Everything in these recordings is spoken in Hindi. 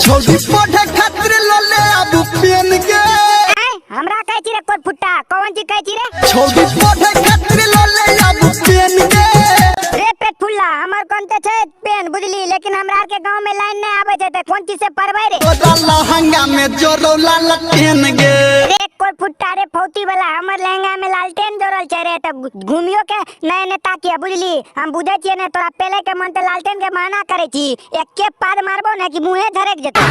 छोड़ी पढ़े खातिर लले अब पेन के हमरा कह छी रे कोट फुट्टा कौन चीज कह छी रे छोड़ी पढ़े खातिर लले अब पेन के रे पेट फुल्ला हमर कोनते छै पेन बुझली लेकिन हमरा के गांव में लाइन नहीं आवे छै त कोन चीज से पढ़बै रे तोरा लहंगा में जोरो लालटेन गे रे कोट फुट्टा रे फौती वाला हमर लहंगा में लालटेन जोरल छै रे त घूमियो के नए ने ताकिया बुझली हम बुझे छिए ने तोरा पहले के मन त लालटेन के माना करे छी एके पाद मारबो ने कि मुंहे धरक जेतो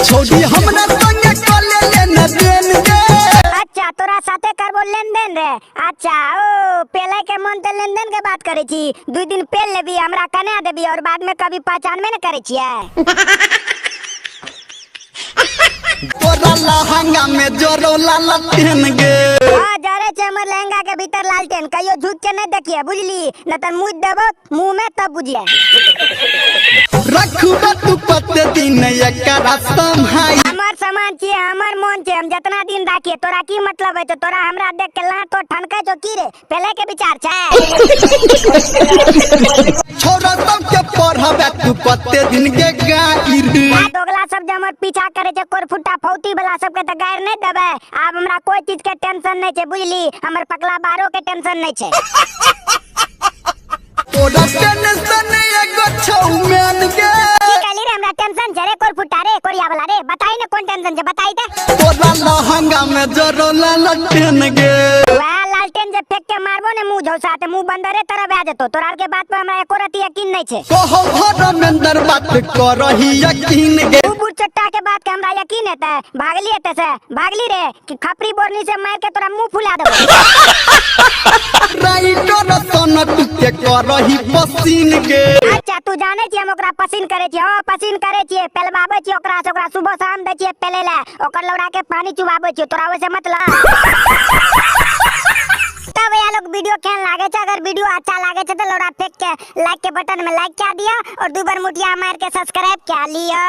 छोड़ी हमरा संगे कले लेन देन गे अच्छा तोरा साथे करबो लेन देन रे अच्छा ओ पहले के मन त लेन देन के बात करे छी 2 दिन पेल लेबी हमरा कन्या देबी और बाद में कभी पहचानबे न करे छिए तोरा लहंगा में जोरो लालटेन गे हां जरे छै हमर लहंगा के भीतर लालटेन कहियो झूठ के नहीं देखिए बुझली न त मुंह देबो मुंह में तब बुझिए रखबा तू पते दिन एकरा संभाई हमर सामान छी हमर मन छै हम जितना दिन राखिए तोरा की मतलब है तो तोरा हमरा देख के लात तो ठनकै जो की रे पहले के विचार छै छोरा सब के पढ़बा तू पते दिन के गाइर दोगला सब जे हमर पीछा करे छै कोर फुट्टा फौती वाला सब के त गायर नहीं देबे अब हमरा कोई चीज के टेंशन नहीं छै बुझली हमर पकला बारो के टेंशन नहीं छै तोरा टेंशन एगो छौ मैन गे की कहली रे हमरा टेंशन छै रे कोर फुट्टा रे कोरिया वाला रे बताई ने कोन टेंशन छै बताई त तोरा लहंगा में जोरो लालटेन गे वाह लालटेन जे फेंक के मारबो ने मुंह झौसा ते मुंह बंदरे तरह आ जतो तोरा के बात पे हमरा एको रती यकीन नहीं छै कहो घर में अंदर बात करही यकीन गे तू बुढ़ चट्टा के बात के हमरा यकीन है त भागली है से भागली रे कि खपरी बोरनी से मार के तोरा मुंह फुला देबो राइटर सोना तू के करही पसीन गे अच्छा तू जाने छी हम ओकरा पसीन करे छी हां पसीन करे छी पेलबाबे छी ओकरा से ओकरा सुबह शाम दे छी पेले ले ओकर लौड़ा के पानी चुबाबे छी तोरा वैसे मत ला तब ये लोग वीडियो केहन लागे छै अगर वीडियो अच्छा लागे छै तो लौड़ा फेंक के लाइक के बटन में लाइक कर दिया और दू बार मुटिया मार के सब्सक्राइब कर लिया।